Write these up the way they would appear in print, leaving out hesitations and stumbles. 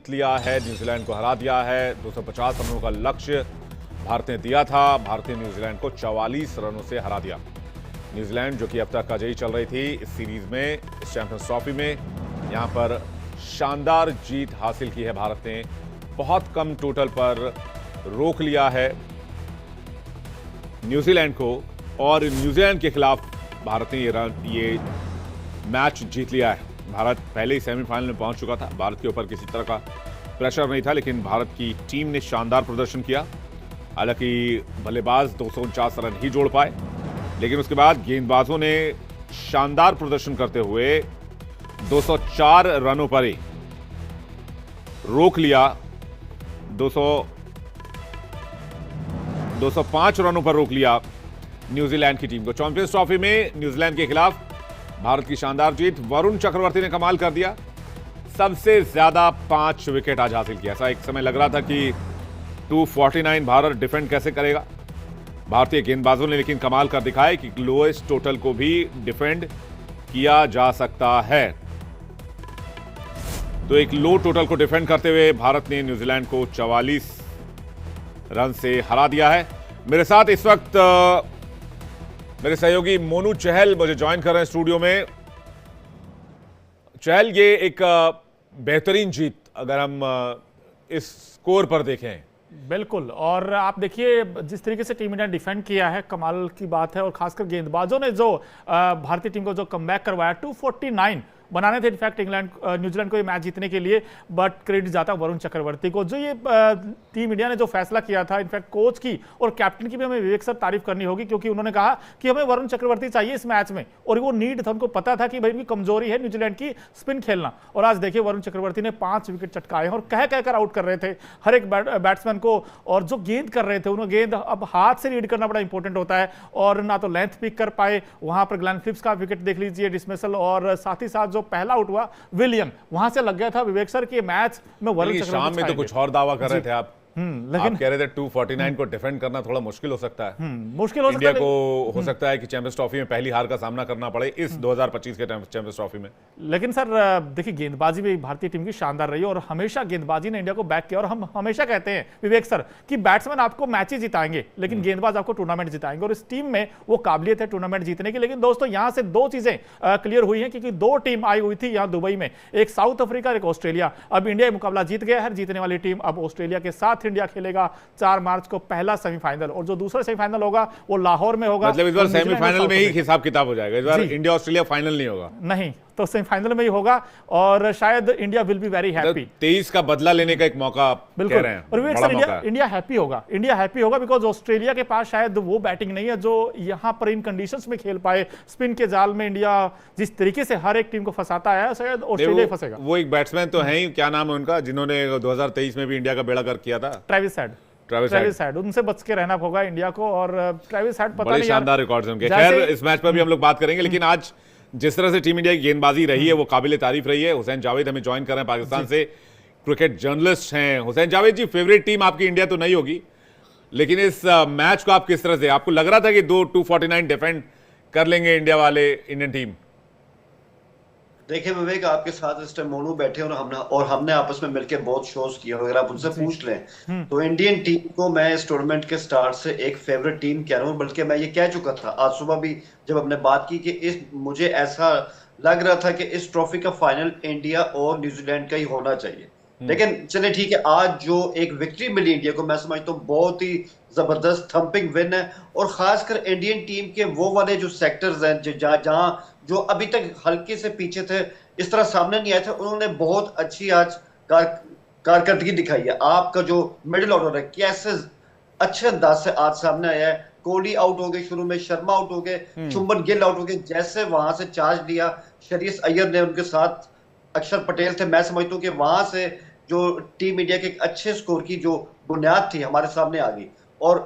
जीत लिया है, न्यूजीलैंड को हरा दिया है। 250 रनों का लक्ष्य भारत ने दिया था। भारत ने न्यूजीलैंड को 44 रनों से हरा दिया। न्यूजीलैंड जो कि अब तक अजयी चल रही थी इस सीरीज में, इस चैंपियंस ट्रॉफी में, यहां पर शानदार जीत हासिल की है भारत ने। बहुत कम टोटल पर रोक लिया है न्यूजीलैंड को और न्यूजीलैंड के खिलाफ भारत ने ये मैच जीत लिया है। भारत पहले ही सेमीफाइनल में पहुंच चुका था। भारत के ऊपर किसी तरह का प्रेशर नहीं था, लेकिन भारत की टीम ने शानदार प्रदर्शन किया। हालांकि बल्लेबाज 249 रन ही जोड़ पाए, लेकिन उसके बाद गेंदबाजों ने शानदार प्रदर्शन करते हुए 204 रनों पर ही रोक लिया। 205 रनों पर रोक लिया न्यूजीलैंड की टीम को। चैंपियंस ट्रॉफी में न्यूजीलैंड के खिलाफ भारत की शानदार जीत। वरुण चक्रवर्ती ने कमाल कर दिया, सबसे ज्यादा 5 विकेट आज हासिल किया। ऐसा एक समय लग रहा था कि 249 भारत डिफेंड कैसे करेगा। भारतीय गेंदबाजों ने लेकिन कमाल कर दिखाया कि लोएस्ट टोटल को भी डिफेंड किया जा सकता है। तो एक लो टोटल को डिफेंड करते हुए भारत ने न्यूजीलैंड को 44 रन से हरा दिया है। मेरे साथ इस वक्त मेरे सहयोगी मोनू चहल मुझे ज्वाइन कर रहे हैं स्टूडियो में। चहल, ये एक बेहतरीन जीत अगर हम इस स्कोर पर देखें। बिल्कुल, और आप देखिए जिस तरीके से टीम इंडिया ने डिफेंड किया है, कमाल की बात है। और खासकर गेंदबाजों ने जो भारतीय टीम को जो कमबैक करवाया, 249 बनाने थे इनफैक्ट न्यूजीलैंड को ये मैच जीतने के लिए, बट क्रेडिट जाता है वरुण चक्रवर्ती को। जो ये टीम इंडिया ने जो फैसला किया था, इनफैक्ट कोच की और कैप्टन की भी हमें विवेक सर तारीफ करनी होगी, क्योंकि उन्होंने कहा कि हमें वरुण चक्रवर्ती चाहिए इस मैच में, और वो नीड था, उनको पता था कि भाई उनकी कमजोरी है न्यूजीलैंड की स्पिन खेलना। और आज देखिए वरुण चक्रवर्ती ने 5 विकेट चटकाए और कहकर आउट कर रहे थे हर एक बैट्समैन को। और जो गेंद कर रहे थे, उन्होंने गेंद अब हाथ से रीड करना बड़ा इंपॉर्टेंट होता है, और ना तो लेंथ पिक कर पाए। वहां पर ग्लेन फिलिप्स का विकेट देख लीजिए, डिसमिसल, और साथ ही साथ जो पहला आउट हुआ विलियम, वहां से लग गया था विवेक सर कि मैच में वरुण चक्रवर्ती शाम में तो कुछ और दावा कर रहे थे आप। लेकिन आप कह रहे थे 249 को डिफेंड करना थोड़ा मुश्किल हो सकता है। मुश्किल हो सकता है, इंडिया को हो सकता है कि चैंपियंस ट्रॉफी में पहली हार का सामना करना पड़े इस 2025 के चैंपियंस ट्रॉफी में। लेकिन सर देखिए गेंदबाजी भी भारतीय टीम की शानदार रही है, और हमेशा गेंदबाजी ने इंडिया को बैक किया। और हम हमेशा कहते हैं विवेक सर कि बैट्समैन आपको मैच ही जिताएंगे, लेकिन गेंदबाज आपको टूर्नामेंट जिताएंगे, और इस टीम में वो काबिलियत है टूर्नामेंट जीतने की। लेकिन दोस्तों यहां से 2 चीजें क्लियर हुई हैं, क्योंकि 2 टीम आई हुई थी यहां दुबई में, एक साउथ अफ्रीका, एक ऑस्ट्रेलिया। अब इंडिया मुकाबला जीत गया है, जीतने वाली टीम अब ऑस्ट्रेलिया के साथ इंडिया खेलेगा 4 मार्च को पहला सेमीफाइनल, और जो दूसरा सेमीफाइनल होगा वो लाहौर में होगा। मतलब इस बार सेमीफाइनल में ही हिसाब किताब हो जाएगा, इस बार इंडिया ऑस्ट्रेलिया फाइनल नहीं होगा। नहीं, तो सेमीफाइनल में ही होगा, और शायद India will be very happy. 23 का बदला लेने का एक मौका कह रहे हैं। और विवेक सर इंडिया हैप्पी होगा, इंडिया हैप्पी होगा, बिकॉज ऑस्ट्रेलिया के पास शायद वो बैटिंग नहीं है जो यहां पर इन कंडीशंस में खेल पाए। स्पिन के जाल में इंडिया जिस तरीके से हर एक टीम को फंसाता है, शायद ऑस्ट्रेलिया फंसेगा। वो एक बैट्समैन तो है ही, क्या नाम है उनका, जिन्होंने 2023 में भी इंडिया का बेड़ा गर्क किया था, ट्रेविस हेड। उनसे बच के रहना होगा इंडिया को, और ट्रेविस हेड पता नहीं, शानदार रिकॉर्ड्स हैं उनके। खैर इस मैच पर भी हम लोग बात करेंगे, लेकिन आज जिस तरह से टीम इंडिया की गेंदबाजी रही है वो काबिले तारीफ रही है। हुसैन जावेद हमें ज्वाइन कर रहे हैं पाकिस्तान से, क्रिकेट जर्नलिस्ट हैं। हुसैन जावेद जी, फेवरेट टीम आपकी इंडिया तो नहीं होगी, लेकिन इस मैच को आप किस तरह से, आपको लग रहा था कि 249 डिफेंड कर लेंगे इंडिया वाले, इंडियन टीम? देखिए विवेक, आपके साथ इस टाइम मोनू बैठे और हमने आपस में मिलकर बहुत शोज किए। अगर आप उनसे पूछ लें तो इंडियन टीम को मैं इस टूर्नामेंट के स्टार्ट से एक फेवरेट टीम कह रहा हूं, बल्कि मैं ये कह चुका था आज सुबह भी जब हमने बात की कि मुझे ऐसा लग रहा था कि इस ट्रॉफी का फाइनल इंडिया और न्यूजीलैंड का ही होना चाहिए। लेकिन चले ठीक है, आज जो एक विक्ट्री मिली इंडिया को, मैं समझता हूँ बहुत ही जबरदस्त थंपिंग विन है। और खासकर इंडियन टीम के वो वाले जो सेक्टर्स हैं जहां जो अभी तक हल्के से पीछे थे, इस तरह सामने नहीं आए थे, उन्होंने बहुत अच्छी आज कारकर्दगी दिखाई है। आपका जो मिडिल ऑर्डर है कैसे अच्छे अंदाज से आज सामने आया है। कोहली आउट हो गए शुरू में, शर्मा आउट हो गए, शुभमन गिल आउट हो गए, जैसे वहां से चार्ज लिया श्रेयस अय्यर ने, उनके साथ अक्षर पटेल थे। मैं समझता हूँ कि वहां से जो टीम इंडिया के एक अच्छे स्कोर की जो बुनियाद थी हमारे सामने आ गई। और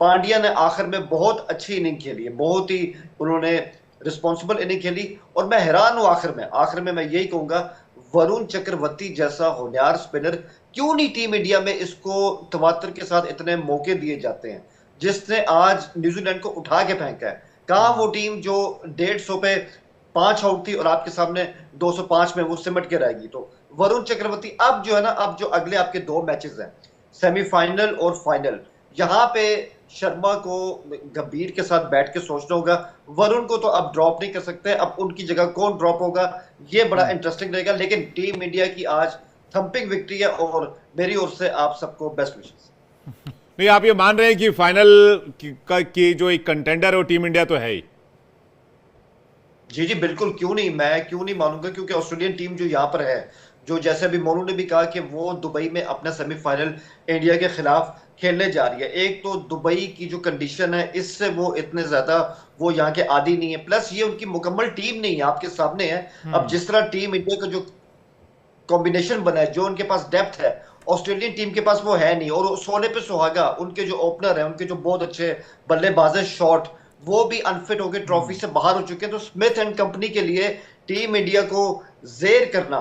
पांड्या ने आखिर में बहुत अच्छी इनिंग खेली है, बहुत ही उन्होंने रिस्पॉन्सिबल इनिंग खेली। और मैं हैरान हूं आखिर में मैं यही कहूंगा, वरुण चक्रवर्ती जैसा होनहार स्पिनर क्यों नहीं टीम इंडिया में इसको तवातर के साथ इतने मौके दिए जाते हैं, जिसने आज न्यूजीलैंड को उठा के फेंका है। कहां वो टीम जो 150 पे 5 आउट थी और आपके सामने 205 में वो सिमट के रहेगी। तो वरुण चक्रवर्ती अब जो है ना, अब जो अगले आपके 2 मैचेस हैं, सेमीफाइनल और फाइनल, यहाँ पे शर्मा को गंभीर के साथ बैठ के सोचना होगा। वरुण को तो अब ड्रॉप नहीं कर सकते, अब उनकी जगह कौन ड्रॉप होगा, ये बड़ा इंटरेस्टिंग रहेगा। लेकिन टीम इंडिया की आज थंपिंग विक्ट्री है और मेरी ओर से आप सबको बेस्ट विशेस। नहीं, आप ये मान रहे हैं कि फाइनल की जो एक कंटेंडर है वो टीम इंडिया तो है ही? जी जी बिल्कुल, क्यों नहीं, मैं क्यों नहीं मानूंगा, क्योंकि ऑस्ट्रेलियन टीम जो यहाँ पर है, जो जैसे अभी मोनू ने भी कहा कि वो दुबई में अपना सेमीफाइनल इंडिया के खिलाफ खेलने जा रही है। एक तो दुबई की जो कंडीशन है, इससे वो इतने ज्यादा वो यहाँ के आदी नहीं है, प्लस ये उनकी मुकम्मल टीम नहीं है, आपके सामने है। अब जिस तरह टीम इंडिया का जो कॉम्बिनेशन बना है, जो उनके पास डेप्थ है, ऑस्ट्रेलियन टीम के पास वो है नहीं। और सोने पे सुहागा, उनके जो ओपनर है, उनके जो बहुत अच्छे बल्लेबाज है शॉट, वो भी अनफिट होकर ट्रॉफी से बाहर हो चुके हैं। तो स्मिथ एंड कंपनी के लिए टीम इंडिया को जेर करना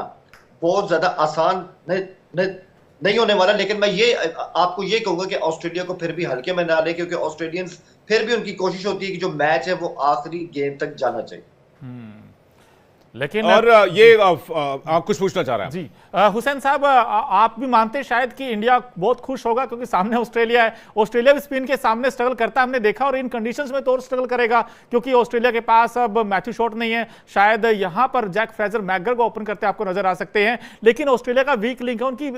बहुत ज्यादा आसान नहीं होने वाला। लेकिन मैं ये आपको ये कहूंगा कि ऑस्ट्रेलिया को फिर भी हल्के में ना ले, क्योंकि ऑस्ट्रेलियंस फिर भी उनकी कोशिश होती है कि जो मैच है वो आखिरी गेम तक जाना चाहिए। लेकिन और ये आप कुछ पूछना चाह रहे हैं? जी हुसैन साहब, आप भी मानते शायद कि इंडिया बहुत खुश होगा क्योंकि सामने ऑस्ट्रेलिया है। ऑस्ट्रेलिया भी स्पिन के सामने स्ट्रगल करता है, हमने देखा, और इन कंडीशंस में तो और स्ट्रगल करेगा क्योंकि ऑस्ट्रेलिया के पास अब मैथ्यू शॉट नहीं है। शायद यहां पर जैक फ्रेजर मैकग्रा को ओपन करते आपको नजर आ सकते हैं, लेकिन ऑस्ट्रेलिया का वीक लिंक है उनकी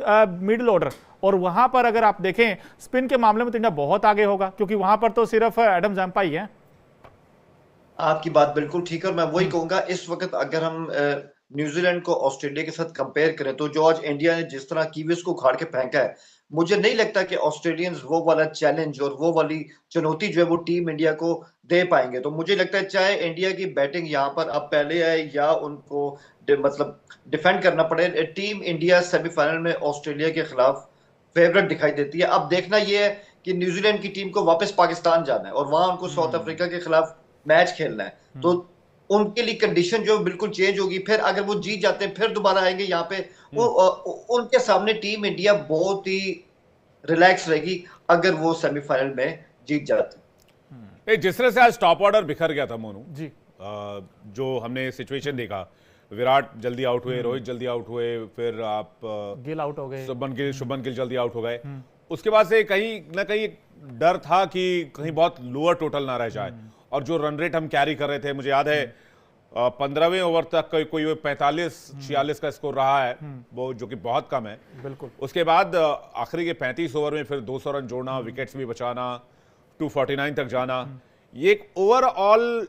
मिडिल ऑर्डर, और वहां पर अगर आप देखें स्पिन के मामले में तो इंडिया बहुत आगे होगा क्योंकि वहां पर तो सिर्फ एडम जैम्पा ही है। आपकी बात बिल्कुल ठीक है, और मैं वही कहूंगा इस वक्त अगर हम न्यूजीलैंड को ऑस्ट्रेलिया के साथ कंपेयर करें, तो जो आज इंडिया ने जिस तरह कीवीज को उखाड़ के फेंका है, मुझे नहीं लगता कि ऑस्ट्रेलियंस वो वाला चैलेंज और वो वाली चुनौती जो है वो टीम इंडिया को दे पाएंगे। तो मुझे लगता है चाहे इंडिया की बैटिंग यहाँ पर अब पहले आए या उनको मतलब डिफेंड करना पड़े, टीम इंडिया सेमीफाइनल में ऑस्ट्रेलिया के खिलाफ फेवरेट दिखाई देती है। अब देखना यह है कि न्यूजीलैंड की टीम को वापस पाकिस्तान जाना है और वहां उनको साउथ अफ्रीका के खिलाफ मैच खेलना है, तो उनके लिए कंडीशन जो बिल्कुल चेंज होगी। फिर अगर वो जीत जाते हैं फिर दोबारा आएंगे यहाँ पे, उनके सामने टीम इंडिया बहुत ही रिलैक्स रहेगी अगर वो सेमीफाइनल में जीत जाते। जिस तरह से आज टॉप ऑर्डर बिखर गया था मोनू जी, जो हमने सिचुएशन देखा, विराट जल्दी आउट हुए, रोहित जल्दी आउट हुए, फिर आप गिल आउट हो गए, शुभमन गिल जल्दी आउट हो गए। उसके बाद से कहीं ना कहीं डर था कि कहीं बहुत लोअर टोटल ना रह जाए, और जो रन रेट हम कैरी कर रहे थे, मुझे याद है 15वें ओवर तक कोई 45-46 का स्कोर रहा है, वो जो कि बहुत कम है। बिल्कुल। उसके बाद आखिरी के 35 ओवर में फिर 200 रन जोड़ना, विकेट्स भी बचाना, 249 तक जाना, ये एक ओवरऑल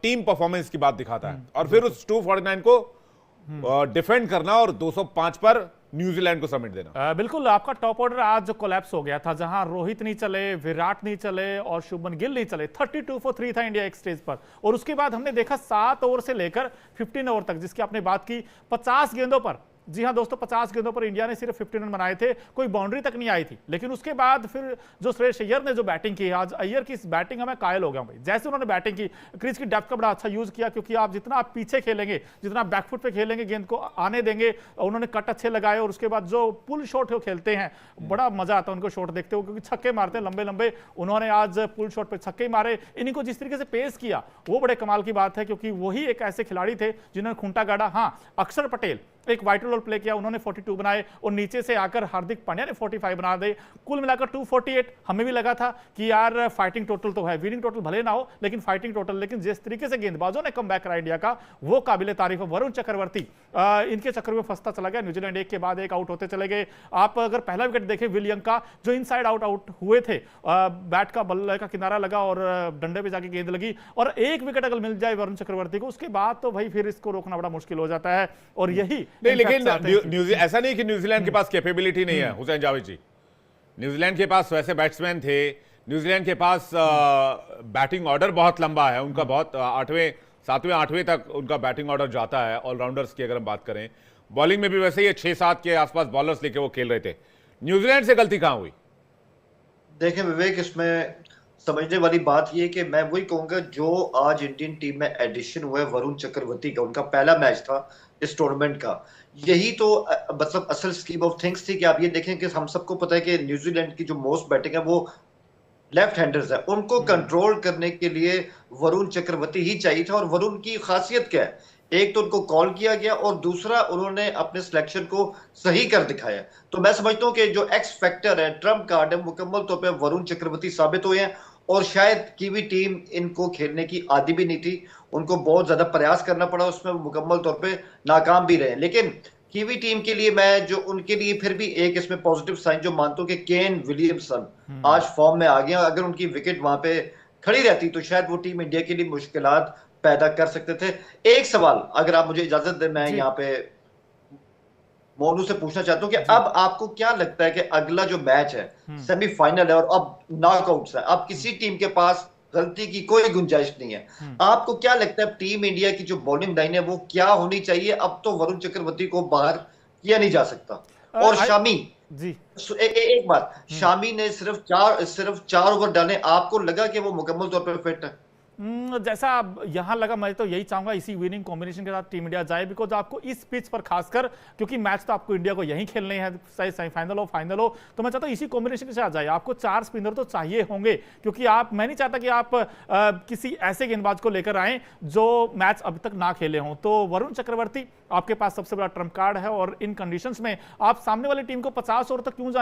टीम परफॉर्मेंस की बात दिखाता है। और फिर उस 249 को डिफेंड करना और 205 पर न्यूजीलैंड को समेट देना। बिल्कुल, आपका टॉप ऑर्डर आज कोलैप्स हो गया था, जहां रोहित नहीं चले, विराट नहीं चले और शुभमन गिल नहीं चले। 32 for 3 था इंडिया एक स्टेज पर, और उसके बाद हमने देखा 7 ओवर से लेकर 15 ओवर तक, जिसकी आपने बात की, 50 गेंदों पर, जी हां दोस्तों, 50 गेंदों पर इंडिया ने सिर्फ 15 रन बनाए थे, कोई बाउंड्री तक नहीं आई थी। लेकिन उसके बाद फिर जो श्रेयस अय्यर ने जो बैटिंग की, आज अय्यर की इस बैटिंग में कायल हो गया भाई। जैसे उन्होंने बैटिंग की, क्रीज की डेप्थ का बड़ा अच्छा यूज किया, क्योंकि आप जितना आप पीछे खेलेंगे, जितना बैकफुट पे खेलेंगे, गेंद को आने देंगे, उन्होंने कट अच्छे लगाए, और उसके बाद जो पुल शॉट खेलते हैं, बड़ा मजा आता है उनको शॉट देखते हो, क्योंकि छक्के मारते हैं लंबे लंबे। उन्होंने आज पुल शॉट पे छक्के मारे, इन्हीं को जिस तरीके से पेश किया वो बड़े कमाल की बात है, क्योंकि वही एक ऐसे खिलाड़ी थे जिन्होंने खूंटा गाड़ा। हाँ, अक्षर पटेल एक वाइटल रोल प्ले किया, उन्होंने 42 बनाए, और नीचे से आकर हार्दिक पांड्या ने 45 बना दे, कुल मिलाकर 248। हमें भी लगा था कि यार फाइटिंग टोटल तो है, विनिंग टोटल भले ना हो लेकिन फाइटिंग टोटल। लेकिन जिस तरीके से गेंदबाजों ने कम बैक करा इंडिया का, वो काबिले तारीफ है। वरुण चक्रवर्ती इनके चक्कर में फंसता चला गया, न्यूजीलैंड एक के बाद एक आउट होते चले गए। आप अगर पहला विकेट देखें विलियम का, जो इनसाइड आउट हुए थे, बैट का बल्ले का किनारा लगा और डंडे पे जाके गेंद लगी, और एक विकेट अगर मिल जाए वरुण चक्रवर्ती को, उसके बाद तो भाई फिर इसको रोकना बड़ा मुश्किल हो जाता है। और यही नहीं, लेकिन ऐसा नहीं कि न्यूजीलैंड के पास कैपेबिलिटी नहीं है हुसैन जावेद जी। न्यूजीलैंड के पास वैसे बैट्समैन थे, न्यूजीलैंड के पास बैटिंग ऑर्डर बहुत लंबा है उनका, बहुत 8वें 7वें 8वें तक उनका बैटिंग ऑर्डर जाता है। ऑलराउंडर्स की अगर हम बात करें, बॉलिंग में भी वैसे ही 6-7 के आसपास बॉलर्स लेके वो खेल रहे थे। न्यूजीलैंड से गलती कहां हुई? देखिए विवेक, इसमें समझने वाली बात यह कि मैं वही कहूंगा, जो आज इंडियन टीम में एडिशन हुआ है वरुण चक्रवर्ती का, उनका पहला मैच था इस टूर्नामेंट का, यही तो मतलब असल स्कीम ऑफ थिंग्स थी। कि आप ये देखें कि हम सबको पता है कि न्यूजीलैंड की जो मोस्ट बैटिंग है वो लेफ्ट हैंडर्स है, उनको कंट्रोल करने के लिए वरुण चक्रवर्ती ही चाहिए था। और वरुण की खासियत क्या है एक तो उनको कॉल किया गया और दूसरा उन्होंने अपने सिलेक्शन को सही कर दिखाया। तो मैं समझता हूं कि जो एक्स फैक्टर है, ट्रम्प कार्ड है, मुकम्मल तौर पे वरुण चक्रवर्ती साबित हुए हैं। और शायद कीवी टीम इनको खेलने की आदी भी नहीं थी, उनको बहुत ज्यादा प्रयास करना पड़ा, उसमें वो मुकम्मल तौर पे नाकाम भी रहे। लेकिन कीवी टीम के लिए मैं जो उनके लिए फिर भी एक इसमें पॉजिटिव साइन जो मानता हूं कि केन विलियमसन आज फॉर्म में आ गया। अगर उनकी विकेट वहां पे खड़ी रहती तो शायद वो टीम इंडिया के लिए मुश्किलात पैदा कर सकते थे। एक सवाल अगर आप मुझे इजाजत दें, मैं जी यहाँ पे मोनू से पूछना चाहता हूँ कि जी। अब आपको क्या लगता है कि अगला जो मैच है, सेमीफाइनल है और अब नॉकआउट्स है, अब किसी टीम के पास गलती की कोई गुंजाइश नहीं है। आपको क्या लगता है टीम इंडिया की जो बॉलिंग लाइन है वो क्या होनी चाहिए? अब तो वरुण चक्रवर्ती को बाहर किया नहीं जा सकता। और शामी, जी एक बात, शामी ने सिर्फ चार ओवर डाले, आपको लगा कि वो मुकम्मल तौर पर फिट है? जैसा अब यहाँ लगा, मैं तो यही चाहूंगा इसी विनिंग कॉम्बिनेशन के साथ टीम इंडिया जाए, बिकॉज आपको इस पिच पर खासकर, क्योंकि मैच तो आपको इंडिया को यहीं खेलने हैं, चाहे सेमीफाइनल हो फाइनल हो, तो मैं चाहता हूँ इसी कॉम्बिनेशन के साथ जाए। आपको 4 स्पिनर तो चाहिए होंगे, क्योंकि मैं नहीं चाहता कि आप किसी ऐसे गेंदबाज को लेकर आए जो मैच अभी तक ना खेले हों। तो वरुण चक्रवर्ती आपके पास सबसे बड़ा ट्रम्प कार्ड है, और इन कंडीशंस में आप सामने वाली टीम को 50 ओवर तक क्यों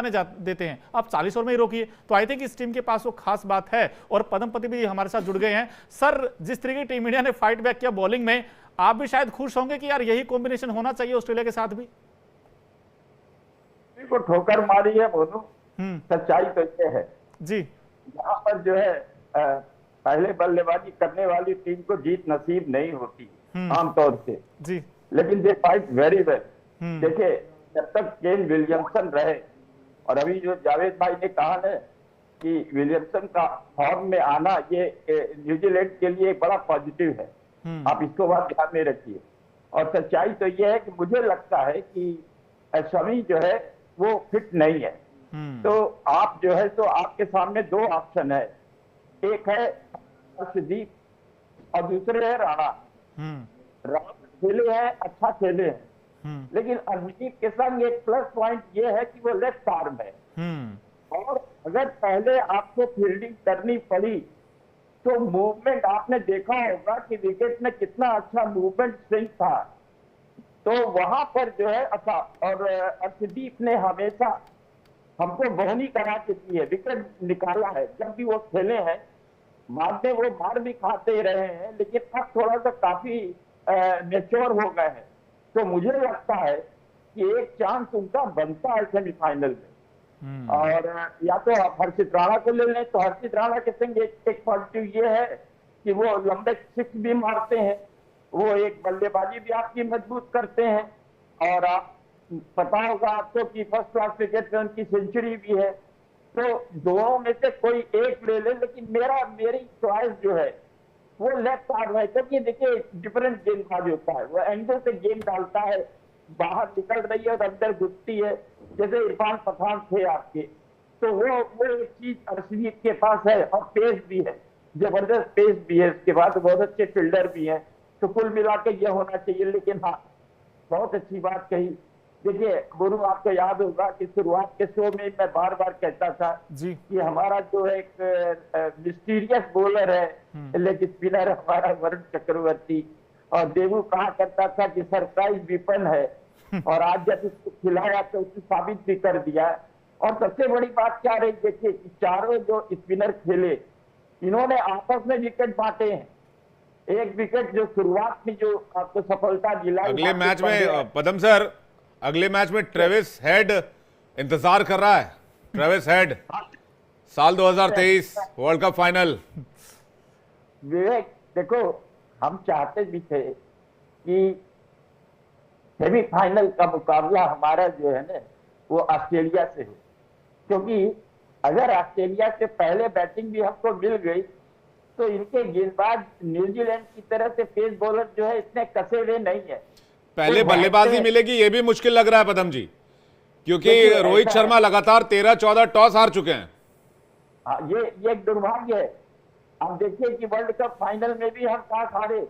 देते हैं, आप 40 ओवर में ही रोकिए। तो आई थिंक इस टीम के पास वो खास बात है। और पदमपति भी हमारे साथ जुड़ गए हैं। सर, जिस तरीके की टीम इंडिया ने फाइट बैक किया बॉलिंग में, आप भी शायद खुश होंगे कि यार यही कॉम्बिनेशन होना चाहिए ऑस्ट्रेलिया के साथ भी। को ठोकर मारी है मोनू। सच्चाई तो ये है जी, यहाँ पर जो है पहले बल्लेबाजी करने वाली टीम को जीत नसीब नहीं होती आमतौर से जी लेकिन दे फाइट वेरी वेल। देखिए, जब तक केन विलियमसन रहे, और अभी जो जावेद भाई ने कहा है कि विलियमसन का फॉर्म में आना ये न्यूजीलैंड के लिए एक बड़ा पॉजिटिव है, आप इसको बात ध्यान में रखिए। और सच्चाई तो ये है कि मुझे लगता है कि शमी जो है वो फिट नहीं है। तो आप जो है, तो आपके सामने 2 ऑप्शन है, एक है अर्शदीप और दूसरे है राणा। राणा खेले हैं, अच्छा खेले हैं, लेकिन अर्शदीप के संग एक प्लस पॉइंट ये है कि वो लेफ्ट आर्म है। और अगर पहले आपको फील्डिंग करनी पड़ी तो मूवमेंट आपने देखा होगा कि विकेट में कितना अच्छा मूवमेंट स्विंग था। तो वहां पर जो है अच्छा, और अर्शदीप ने हमेशा हमको बहनी करा के दी है, विकेट निकाला है जब भी वो खेले हैं। मारते वो मार भी खाते रहे हैं, लेकिन अब थोड़ा सा काफी मेच्योर हो गए हैं। तो मुझे लगता है कि एक चांस उनका बनता है सेमीफाइनल में। और या तो आप हर्षित राणा को ले लें, तो हर्षित राणा के संग एक पॉजिटिव ये है कि वो लंबे 6 भी मारते हैं, वो एक बल्लेबाजी भी आपकी मजबूत करते हैं। और आप पता होगा आपको कि फर्स्ट क्लास क्रिकेट में उनकी सेंचुरी भी है। तो दोनों में से कोई एक ले ले, लेकिन मेरी चॉइस जो है वो लेफ्ट आर्म है, क्योंकि देखिए डिफरेंट गेंदबाज होता है, वो एंगल से गेंद डालता है, बाहर निकल रही है और अंदर घुसती है, जैसे इरफान पठान थे आपके। तो वो एक चीज अर्शदीप के पास है, और पेस भी है, जबरदस्त पेस भी है, उसके बाद बहुत अच्छे फील्डर भी हैं। तो कुल मिला के ये होना चाहिए। लेकिन हाँ, बहुत अच्छी बात कही। देखिए गुरु, आपको याद होगा कि शुरुआत के शो में मैं बार बार कहता था जी कि हमारा जो एक मिस्टीरियस बॉलर है, लेग स्पिनर हमारा वरुण चक्रवर्ती, और देवू कहा करता था कि सरप्राइज विपन है। और आज जब उसको खिलाया तो उसने साबित भी कर दिया। और सबसे बड़ी बात क्या रही, देखिए कि चारों जो स्पिनर खेले, इन्होंने आपस में विकेट बांटे हैं। एक विकेट जो शुरुआत में जो आपको सफलता दिलाई, अगले मैच में पदम सर, अगले मैच में ट्रेविस हेड इंतजार कर रहा है। ट्रेविस हेड, साल 2023 वर्ल्ड कप फाइनल। विवेक, देखो हम चाहते भी थे कि सेमीफाइनल का मुकाबला हमारा जो है ना वो ऑस्ट्रेलिया से हो, क्योंकि अगर ऑस्ट्रेलिया से पहले बैटिंग भी हमको मिल गई तो इनके गेंदबाज न्यूजीलैंड की तरह से पेस बॉलर जो है इतने कसे हुए नहीं है। पहले बल्लेबाजी मिलेगी ये भी मुश्किल लग रहा है पदम जी, क्योंकि रोहित शर्मा लगातार 13-14 टॉस हार चुके हैं। हाँ, ये एक दुर्भाग्य है। आप देखिए कि वर्ल्ड कप फाइनल में भी हम टॉस हारे,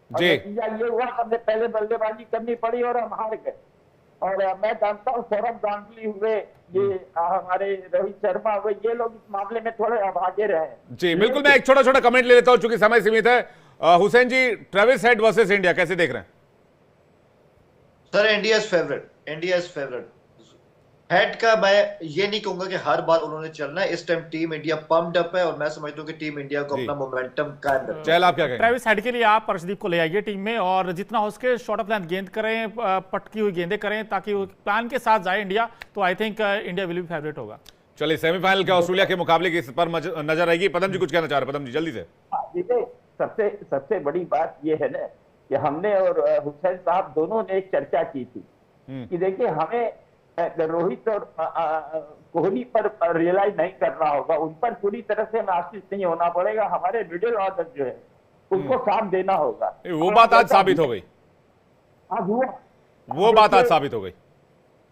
जी, नतीजा ये हुआ हमने पहले बल्लेबाजी करनी पड़ी और हम हार गए। और मैं जानता हूँ सौरभ गांगुली हुए, ये हमारे रोहित शर्मा हुए, ये लोग इस मामले में थोड़े अब आगे रहे। जी बिल्कुल, मैं एक छोटा छोटा कमेंट ले लेता हूं चूंकि समय सीमित है। हुसैन जी, ट्रेविस हेड वर्सेस इंडिया कैसे देख रहे हैं? Sir India is favourite, India is favourite. Head का मैं ये नहीं कहूंगा कि हर बार उन्होंने चलना है। इस time team India pumped up है और मैं समझता हूं कि टीम इंडिया को जी। अपना मोमेंटम कायम रखना है। चहल, आप क्या कहेंगे? ट्रेविस हेड के लिए आप अर्शदीप को ले आइए टीम में और जितना हो सके शॉर्ट ऑफ लेंथ गेंद करें, पटकी हुई गेंदें करें ताकि वो प्लान के साथ जाए इंडिया, तो I think India will be favourite होगा। चलिए, सेमीफाइनल के ऑस्ट्रेलिया के मुकाबले की इस पर नजर आएगी। पदम जी कुछ कहना चाह रहे हैं? पदम जी जल्दी से। देखिए, सबसे बड़ी बात ये है ना कि हमने और हुसैन साहब दोनों ने एक चर्चा की थी कि देखिए हमें रोहित और कोहली पर रियलाइज नहीं करना होगा, उन पर पूरी तरह से आश्रित नहीं होना पड़ेगा। हमारे मिडिल ऑर्डर जो है उनको साथ देना होगा। वो बात आज साबित हो गई, आज हुआ, वो बात आज साबित हो गई।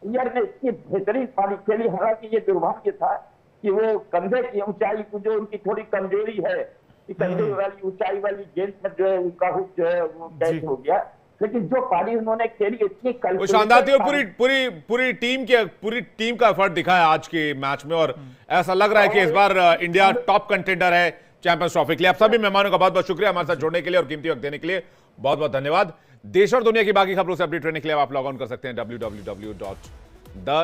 यार ने इतनी बेहतरीन पारी खेली, हालांकि ये दुर्भाग्य था कि वो कंधे की ऊंचाई को, जो उनकी थोड़ी कमजोरी है कि कंधे वाली ऊंचाई वाली गेंद में जो है उनका हुक जो है वो कैच हो गया। लेकिन जो पारी उन्होंने खेली इतनी वो शानदार थी और पूरी टीम का एफर्ट दिखा है आज के मैच में और ऐसा लग रहा है कि इस बार इंडिया टॉप कंटेंडर है चैंपियंस ट्रॉफी के लिए। आप सभी मेहमानों का बहुत बहुत शुक्रिया हमारे साथ जुड़ने के लिए और कीमती वक्त देने के लिए। बहुत बहुत धन्यवाद। देश और दुनिया की बाकी खबरों से अपडेट रहने के लिए आप लॉग ऑन कर सकते हैं www.the